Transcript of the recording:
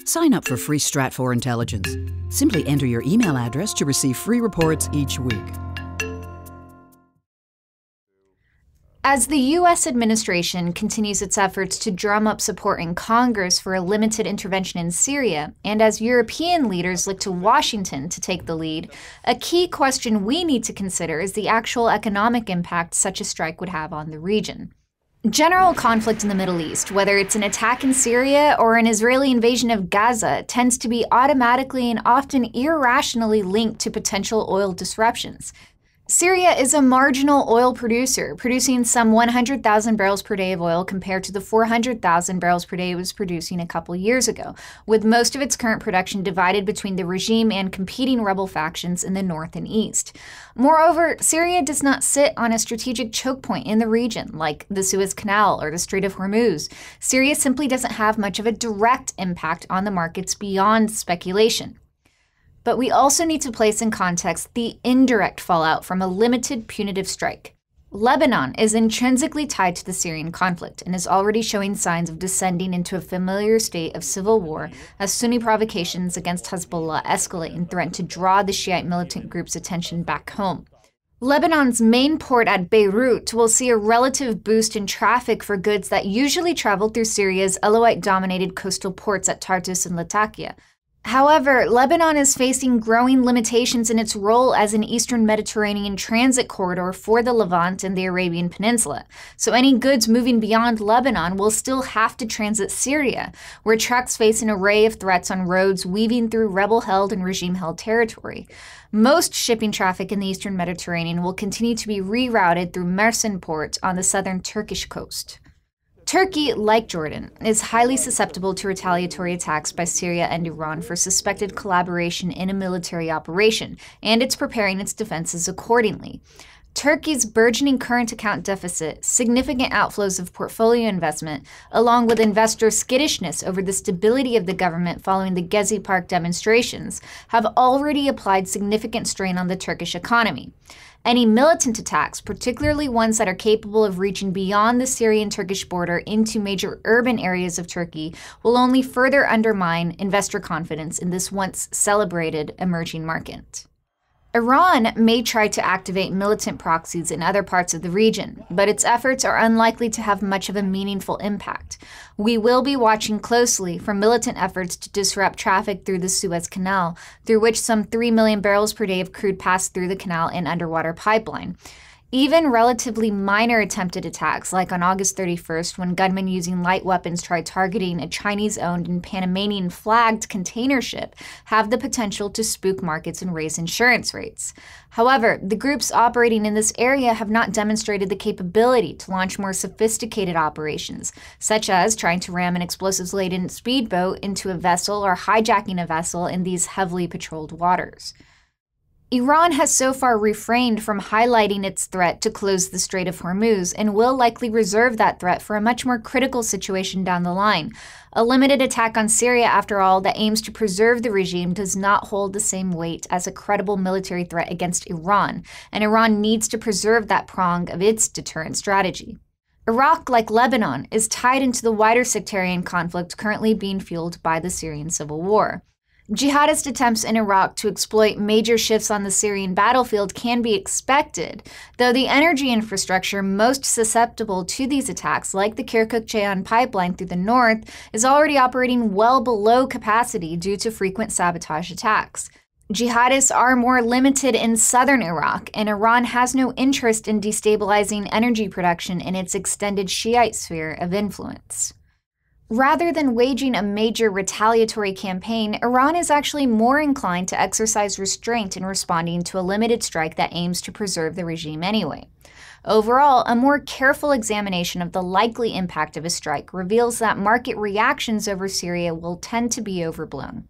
Sign up for free Stratfor Intelligence. Simply enter your email address to receive free reports each week. As the U.S. administration continues its efforts to drum up support in Congress for a limited intervention in Syria, and as European leaders look to Washington to take the lead, a key question we need to consider is the actual economic impact such a strike would have on the region. General conflict in the Middle East, whether it's an attack in Syria or an Israeli invasion of Gaza, tends to be automatically and often irrationally linked to potential oil disruptions. Syria is a marginal oil producer, producing some 100,000 barrels per day of oil compared to the 400,000 barrels per day it was producing a couple years ago, with most of its current production divided between the regime and competing rebel factions in the north and east. Moreover, Syria does not sit on a strategic choke point in the region, like the Suez Canal or the Strait of Hormuz. Syria simply doesn't have much of a direct impact on the markets beyond speculation. But we also need to place in context the indirect fallout from a limited punitive strike. Lebanon is intrinsically tied to the Syrian conflict and is already showing signs of descending into a familiar state of civil war as Sunni provocations against Hezbollah escalate and threaten to draw the Shiite militant group's attention back home. Lebanon's main port at Beirut will see a relative boost in traffic for goods that usually travel through Syria's Alawite-dominated coastal ports at Tartus and Latakia. However, Lebanon is facing growing limitations in its role as an Eastern Mediterranean transit corridor for the Levant and the Arabian Peninsula, so any goods moving beyond Lebanon will still have to transit Syria, where trucks face an array of threats on roads weaving through rebel-held and regime-held territory. Most shipping traffic in the Eastern Mediterranean will continue to be rerouted through Mersin port on the southern Turkish coast. Turkey, like Jordan, is highly susceptible to retaliatory attacks by Syria and Iran for suspected collaboration in a military operation, and it's preparing its defenses accordingly. Turkey's burgeoning current account deficit, significant outflows of portfolio investment, along with investor skittishness over the stability of the government following the Gezi Park demonstrations, have already applied significant strain on the Turkish economy. Any militant attacks, particularly ones that are capable of reaching beyond the Syrian-Turkish border into major urban areas of Turkey, will only further undermine investor confidence in this once celebrated emerging market. Iran may try to activate militant proxies in other parts of the region, but its efforts are unlikely to have much of a meaningful impact. We will be watching closely for militant efforts to disrupt traffic through the Suez Canal, through which some 3 million barrels per day of crude pass through the canal and underwater pipeline. Even relatively minor attempted attacks, like on August 31st when gunmen using light weapons tried targeting a Chinese-owned and Panamanian-flagged container ship, have the potential to spook markets and raise insurance rates. However, the groups operating in this area have not demonstrated the capability to launch more sophisticated operations, such as trying to ram an explosives-laden speedboat into a vessel or hijacking a vessel in these heavily patrolled waters. Iran has so far refrained from highlighting its threat to close the Strait of Hormuz and will likely reserve that threat for a much more critical situation down the line. A limited attack on Syria, after all, that aims to preserve the regime does not hold the same weight as a credible military threat against Iran, and Iran needs to preserve that prong of its deterrent strategy. Iraq, like Lebanon, is tied into the wider sectarian conflict currently being fueled by the Syrian civil war. Jihadist attempts in Iraq to exploit major shifts on the Syrian battlefield can be expected, though the energy infrastructure most susceptible to these attacks, like the Kirkuk-Ceyhan pipeline through the north, is already operating well below capacity due to frequent sabotage attacks. Jihadists are more limited in southern Iraq, and Iran has no interest in destabilizing energy production in its extended Shiite sphere of influence. Rather than waging a major retaliatory campaign, Iran is actually more inclined to exercise restraint in responding to a limited strike that aims to preserve the regime anyway. Overall, a more careful examination of the likely impact of a strike reveals that market reactions over Syria will tend to be overblown.